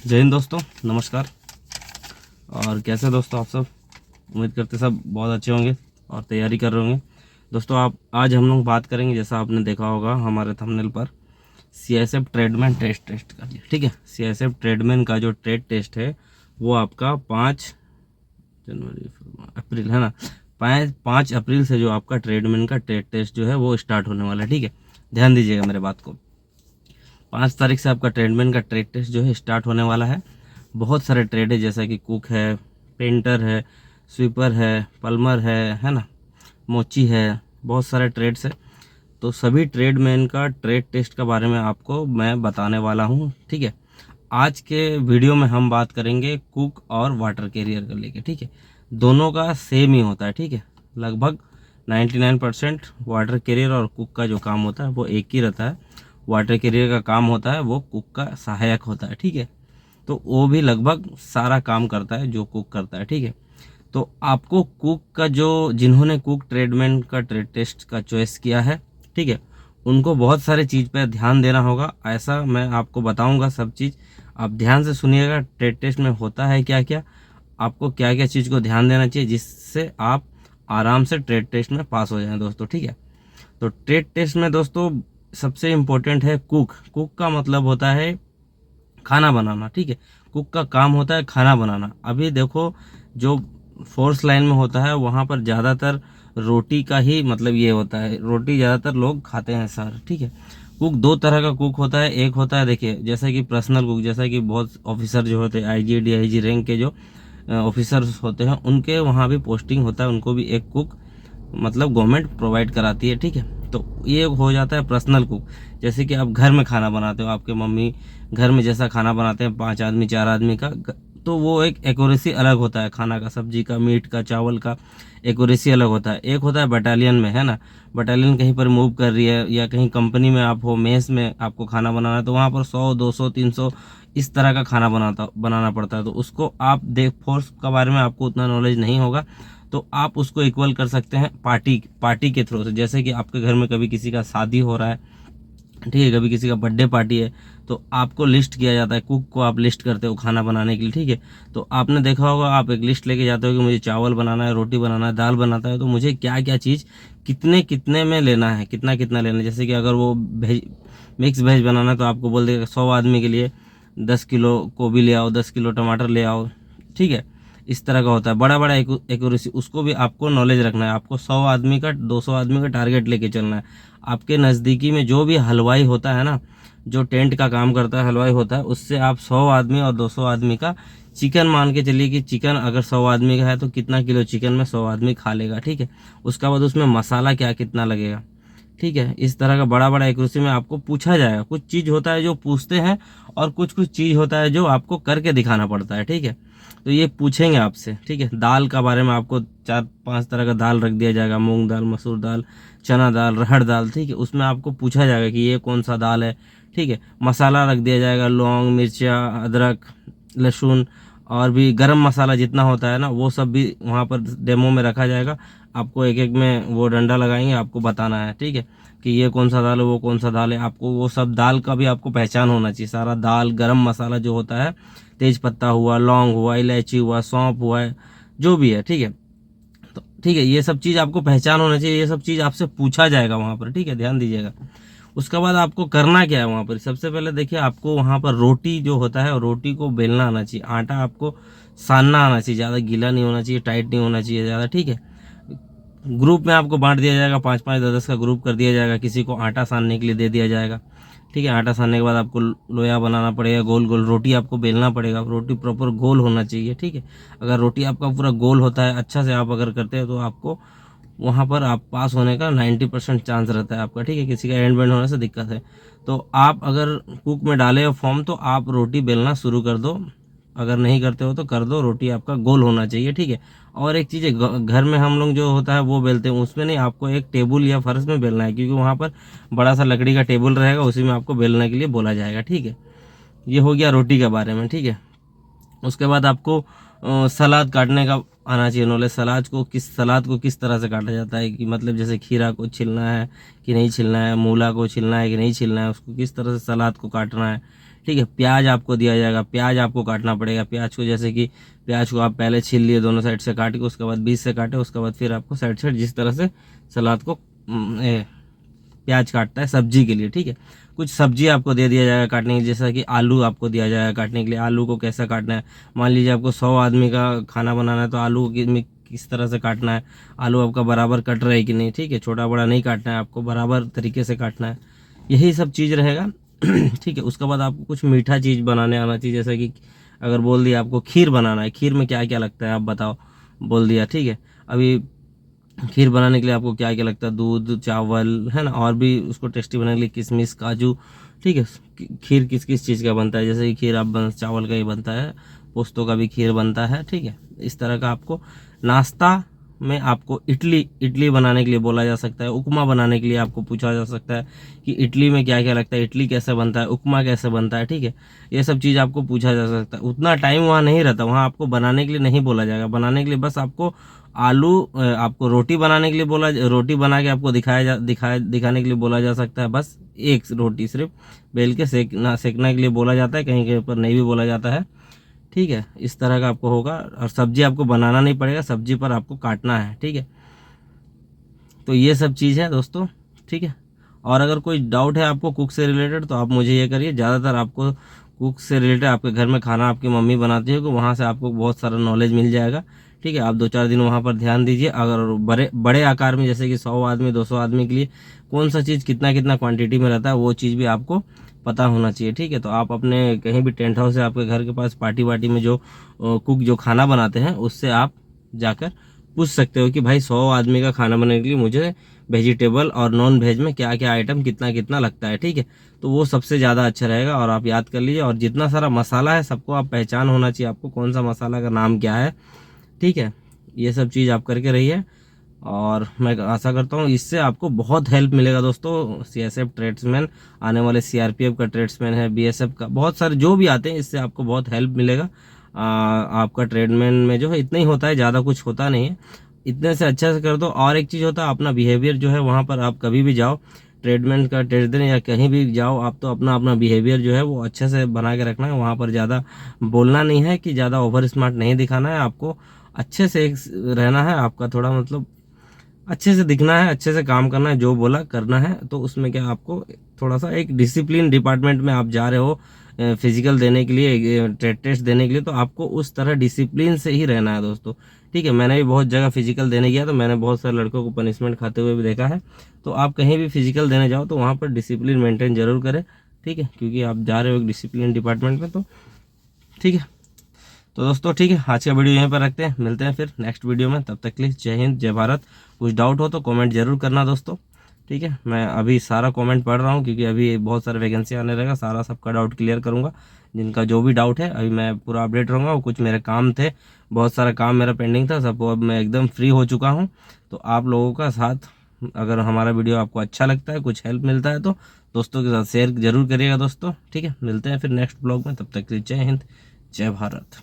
जय हिंद दोस्तों, नमस्कार। और कैसे दोस्तों आप सब? उम्मीद करते सब बहुत अच्छे होंगे और तैयारी कर रहे होंगे। दोस्तों आप आज हम लोग बात करेंगे, जैसा आपने देखा होगा हमारे थंबनेल पर, सीआईएसएफ ट्रेडमैन टेस्ट का। ठीक है, सीआईएसएफ ट्रेडमैन का जो ट्रेड टेस्ट है वो आपका 5 अप्रैल है ना, 5 अप्रैल से जो आपका ट्रेडमैन का ट्रेड टेस्ट जो है वो स्टार्ट होने वाला है। ठीक है, ध्यान दीजिएगा मेरे बात को। 5 तारीख से आपका ट्रेडमैन का ट्रेड टेस्ट जो है स्टार्ट होने वाला है। बहुत सारे ट्रेड है, जैसा कि कुक है, पेंटर है, स्वीपर है, पल्मर है ना, मोची है, बहुत सारे ट्रेड्स है। तो सभी ट्रेडमैन का ट्रेड टेस्ट के बारे में आपको मैं बताने वाला हूँ। ठीक है, आज के वीडियो में हम बात करेंगे कुक और वाटर कैरियर का लेके। ठीक है, दोनों का सेम ही होता है। ठीक है, लगभग 99% वाटर कैरियर और कुक का जो काम होता है वो एक ही रहता है। वाटर कैरियर का काम होता है वो कुक का सहायक होता है। ठीक है, तो वो भी लगभग सारा काम करता है जो कुक करता है। ठीक है, तो आपको कुक का जो जिन्होंने कुक ट्रेडमैन का ट्रेड टेस्ट का चॉइस किया है, ठीक है, उनको बहुत सारे चीज़ पर ध्यान देना होगा। ऐसा मैं आपको बताऊंगा सब चीज़, आप ध्यान से सुनिएगा। ट्रेड टेस्ट में होता है क्या क्या, आपको क्या क्या चीज़ को ध्यान देना चाहिए, जिससे आप आराम से ट्रेड टेस्ट में पास हो जाएं दोस्तों। ठीक है, तो ट्रेड टेस्ट में दोस्तों सबसे इम्पोर्टेंट है कुक। कुक का मतलब होता है खाना बनाना। ठीक है, कुक का काम होता है खाना बनाना। अभी देखो, जो फोर्स लाइन में होता है वहाँ पर ज़्यादातर रोटी का ही मतलब ये होता है, रोटी ज़्यादातर लोग खाते हैं सर। ठीक है, कुक दो तरह का कुक होता है। एक होता है, देखिए, जैसा कि पर्सनल कुक, जैसा कि बहुत ऑफिसर जो होते हैं आईजी डीआईजी रैंक के जो ऑफिसर्स होते हैं, उनके वहाँ भी पोस्टिंग होता है, उनको भी एक कुक मतलब गवर्नमेंट प्रोवाइड कराती है। ठीक है, तो ये हो जाता है पर्सनल कुक। जैसे कि आप घर में खाना बनाते हो, आपके मम्मी घर में जैसा खाना बनाते हैं 5 आदमी 4 आदमी का, तो वो एक एक्यूरेसी अलग होता है खाना का, सब्जी का, मीट का, चावल का एक्यूरेसी अलग होता है। एक होता है बटालियन में, है ना, बटालियन कहीं पर मूव कर रही है या कहीं कंपनी में आप हो, मेस में आपको खाना बनाना है, तो वहाँ पर 100 200 300 इस तरह का खाना बनाना पड़ता है। तो उसको आप देख, फोर्स के बारे में आपको उतना नॉलेज नहीं होगा, तो आप उसको इक्वल कर सकते हैं पार्टी के थ्रू से। जैसे कि आपके घर में कभी किसी का शादी हो रहा है, ठीक है, कभी किसी का बर्थडे पार्टी है, तो आपको लिस्ट किया जाता है, कुक को आप लिस्ट करते हो खाना बनाने के लिए। ठीक है, तो आपने देखा होगा, आप एक लिस्ट लेके जाते हो कि मुझे चावल बनाना है, रोटी बनाना है, दाल बनाता है, तो मुझे क्या क्या चीज़ कितने कितने में लेना है, कितना कितना लेना है। जैसे कि अगर वो वेज, मिक्स वेज बनाना है, तो आपको बोल देगा 100 आदमी के लिए 10 किलो गोभी ले आओ, 10 किलो टमाटर ले आओ। ठीक है, इस तरह का होता है बड़ा बड़ा एक्यूरेसी। उसको भी आपको नॉलेज रखना है। आपको 100 आदमी का 200 आदमी का टारगेट लेके चलना है। आपके नज़दीकी में जो भी हलवाई होता है ना, जो टेंट का काम करता है, हलवाई होता है, उससे आप 100 आदमी और 200 आदमी का चिकन मान के चलिए कि चिकन अगर 100 आदमी का है तो कितना किलो चिकन में 100 आदमी खा लेगा। ठीक है, उसका बाद उसमें मसाला क्या कितना लगेगा। ठीक है, इस तरह का बड़ा बड़ा एक्यूरेसी में आपको पूछा जाएगा। कुछ चीज़ होता है जो पूछते हैं और कुछ कुछ चीज़ होता है जो आपको करके दिखाना पड़ता है। ठीक है, तो ये पूछेंगे आपसे। ठीक है, दाल का बारे में आपको 4 5 तरह का दाल रख दिया जाएगा, मूंग दाल, मसूर दाल, चना दाल, रहड़ दाल। ठीक है, उसमें आपको पूछा जाएगा कि ये कौन सा दाल है। ठीक है, मसाला रख दिया जाएगा, लौंग, मिर्चा, अदरक, लहसुन, और भी गरम मसाला जितना होता है ना, वो सब भी वहाँ पर डेमो में रखा जाएगा। आपको एक एक में वो डंडा लगाएंगे, आपको बताना है। ठीक है, कि ये कौन सा दाल है, वो कौन सा दाल है। आपको वो सब दाल का भी आपको पहचान होना चाहिए। सारा दाल, गरम मसाला जो होता है, तेज पत्ता हुआ, लौंग हुआ, इलायची हुआ, सौंफ हुआ है, जो भी है। ठीक है, तो ठीक है, ये सब चीज़ आपको पहचान होना चाहिए। ये सब चीज़ आपसे पूछा जाएगा वहाँ पर। ठीक है, ध्यान दीजिएगा। उसके बाद आपको करना क्या है वहाँ पर, सबसे पहले देखिए, आपको वहाँ पर रोटी जो होता है, रोटी को बेलना आना चाहिए, आटा आपको सानना आना चाहिए। ज़्यादा गीला नहीं होना चाहिए, टाइट नहीं होना चाहिए ज़्यादा। ठीक है, ग्रुप में आपको बांट दिया जाएगा, 5 5 10 10 का ग्रुप कर दिया जाएगा, किसी को आटा सानने के लिए दे दिया जाएगा। ठीक है, आटा सानने के बाद आपको लोया बनाना पड़ेगा, गोल गोल रोटी आपको बेलना पड़ेगा, रोटी प्रॉपर गोल होना चाहिए। ठीक है, अगर रोटी आपका पूरा गोल होता है, अच्छा से आप अगर करते हैं, तो आपको वहाँ पर आप पास होने का 90% चांस रहता है आपका। ठीक है, किसी का एंड बैंड होने से दिक्कत है, तो आप अगर कुक में डाले हो फॉर्म, तो आप रोटी बेलना शुरू कर दो। अगर नहीं करते हो तो कर दो, रोटी आपका गोल होना चाहिए। ठीक है, और एक चीज़ है, घर में हम लोग जो होता है वो बेलते हैं, उसमें नहीं, आपको एक टेबल या फर्श में बेलना है, क्योंकि वहाँ पर बड़ा सा लकड़ी का टेबल रहेगा, उसी में आपको बेलने के लिए बोला जाएगा। ठीक है, ये हो गया रोटी के बारे में। ठीक है, उसके बाद आपको सलाद काटने का आना चाहिए नॉलेज। सलाद को किस तरह से काटा जाता है, कि मतलब जैसे खीरा को छिलना है कि नहीं छिलना है, मूला को छिलना है कि नहीं छिलना है, उसको किस तरह से सलाद को काटना है। ठीक है। प्याज आपको दिया जाएगा, प्याज आपको काटना पड़ेगा। प्याज को जैसे कि प्याज को आप पहले छील लिए दोनों साइड से काट के, उसके बाद बीच से काटे, उसके बाद फिर आपको साइड साइड जिस तरह से सलाद को प्याज काटता है सब्जी के लिए, ठीक है। कुछ सब्जी आपको दे दिया जाएगा काटने के लिए, जैसा कि आलू आपको दिया जाएगा काटने के लिए। आलू को कैसा काटना है, मान लीजिए आपको 100 आदमी का खाना बनाना है तो आलू किस तरह से काटना है, आलू आपका बराबर कट रहा है कि नहीं, ठीक है। छोटा बड़ा नहीं काटना है आपको, बराबर तरीके से काटना है, यही सब चीज़ रहेगा। ठीक है। उसके बाद आपको कुछ मीठा चीज़ बनाने आना चाहिए, जैसे कि अगर बोल दिया आपको खीर बनाना है, खीर में क्या क्या लगता है आप बताओ, बोल दिया, ठीक है। अभी खीर बनाने के लिए आपको क्या क्या लगता है, दूध, चावल, है ना, और भी उसको टेस्टी बनाने के लिए किशमिश, काजू, ठीक है। खीर किस किस चीज़ का बनता है, जैसे कि खीर आप चावल का ही बनता है, पोस्तों का भी खीर बनता है, ठीक है। इस तरह का आपको नाश्ता में आपको इडली बनाने के लिए बोला जा सकता है, उपमा बनाने के लिए आपको पूछा जा सकता है कि इडली में क्या क्या लगता है, इडली कैसे बनता है, उपमा कैसे बनता है, ठीक है। ये सब चीज़ आपको पूछा जा सकता है। उतना टाइम वहाँ नहीं रहता, वहाँ आपको बनाने के लिए नहीं बोला जाएगा। बनाने के लिए बस आपको आपको रोटी बनाने के लिए रोटी बना के आपको दिखाने के लिए बोला जा सकता है। बस एक रोटी सिर्फ बेल के सेकने के लिए बोला जाता है, कहीं कहीं पर नहीं भी बोला जाता है, ठीक है। इस तरह का आपको होगा। और सब्जी आपको बनाना नहीं पड़ेगा, सब्जी पर आपको काटना है, ठीक है। तो ये सब चीज़ है दोस्तों, ठीक है। और अगर कोई डाउट है आपको कुक से रिलेटेड तो आप मुझे ये करिए। ज़्यादातर आपको कुक से रिलेटेड आपके घर में खाना आपकी मम्मी बनाती है, तो वहाँ से आपको बहुत सारा नॉलेज मिल जाएगा, ठीक है। आप 2-4 दिन वहाँ पर ध्यान दीजिए। अगर बड़े आकार में, जैसे कि 100 आदमी 200 आदमी के लिए कौन सा चीज़ कितना कितना क्वांटिटी में रहता है, वो चीज़ भी आपको पता होना चाहिए, ठीक है। तो आप अपने कहीं भी टेंट हाउस है आपके घर के पास, पार्टी वार्टी में जो कुक जो खाना बनाते हैं उससे आप जाकर पूछ सकते हो कि भाई 100 आदमी का खाना बनाने के लिए मुझे वेजिटेबल और नॉन वेज में क्या क्या आइटम कितना कितना लगता है, ठीक है। तो वो सबसे ज़्यादा अच्छा रहेगा और आप याद कर लीजिए। और जितना सारा मसाला है सबको आप पहचान होना चाहिए आपको कौन सा मसाला का नाम क्या है, ठीक है। ये सब चीज़ आप करके रहिए और मैं आशा करता हूँ इससे आपको बहुत हेल्प मिलेगा दोस्तों। सीएसएफ ट्रेड्समैन, आने वाले सीआरपीएफ का ट्रेड्समैन है, बीएसएफ का, बहुत सारे जो भी आते हैं, इससे आपको बहुत हेल्प मिलेगा। आपका ट्रेडमैन में जो है इतना ही होता है, ज़्यादा कुछ होता नहीं है। इतने से अच्छा से कर दो। और एक चीज़ होता है अपना बिहेवियर जो है, वहाँ पर आप कभी भी जाओ ट्रेडमैन का ट्रेड देने या कहीं भी जाओ आप, तो अपना अपना बिहेवियर जो है वो अच्छे से बना के रखना है। वहाँ पर ज़्यादा बोलना नहीं है कि ज़्यादा ओवर स्मार्ट नहीं दिखाना है आपको, अच्छे से रहना है आपका, थोड़ा मतलब अच्छे से दिखना है, अच्छे से काम करना है, जो बोला करना है। तो उसमें क्या आपको थोड़ा सा एक डिसिप्लिन डिपार्टमेंट में आप जा रहे हो फिजिकल देने के लिए, ट्रेड टेस्ट देने के लिए, तो आपको उस तरह डिसिप्लिन से ही रहना है दोस्तों, ठीक है। मैंने भी बहुत जगह फिजिकल देने गया तो मैंने बहुत सारे लड़कों को पनिशमेंट खाते हुए भी देखा है। तो आप कहीं भी फिजिकल देने जाओ तो वहाँ पर डिसिप्लिन मेंटेन जरूर करें, ठीक है, क्योंकि आप जा रहे हो एक डिसिप्लिन डिपार्टमेंट में, तो ठीक है। तो दोस्तों ठीक है, आज का वीडियो यहीं पर रखते हैं, मिलते हैं फिर नेक्स्ट वीडियो में। तब तक के लिए जय हिंद, जय भारत। कुछ डाउट हो तो कमेंट जरूर करना दोस्तों, ठीक है। मैं अभी सारा कमेंट पढ़ रहा हूँ क्योंकि अभी बहुत सारे वैकेंसी आने रहेगा, सारा सबका डाउट क्लियर करूँगा। जिनका जो भी डाउट है अभी मैं पूरा अपडेट रहूँगा। और कुछ मेरे काम थे, बहुत सारा काम मेरा पेंडिंग था, सब अब मैं एकदम फ्री हो चुका हूँ। तो आप लोगों का साथ, अगर हमारा वीडियो आपको अच्छा लगता है, कुछ हेल्प मिलता है, तो दोस्तों के साथ शेयर जरूर करिएगा दोस्तों, ठीक है। मिलते हैं फिर नेक्स्ट ब्लॉग में, तब तक के लिए जय हिंद, जय भारत।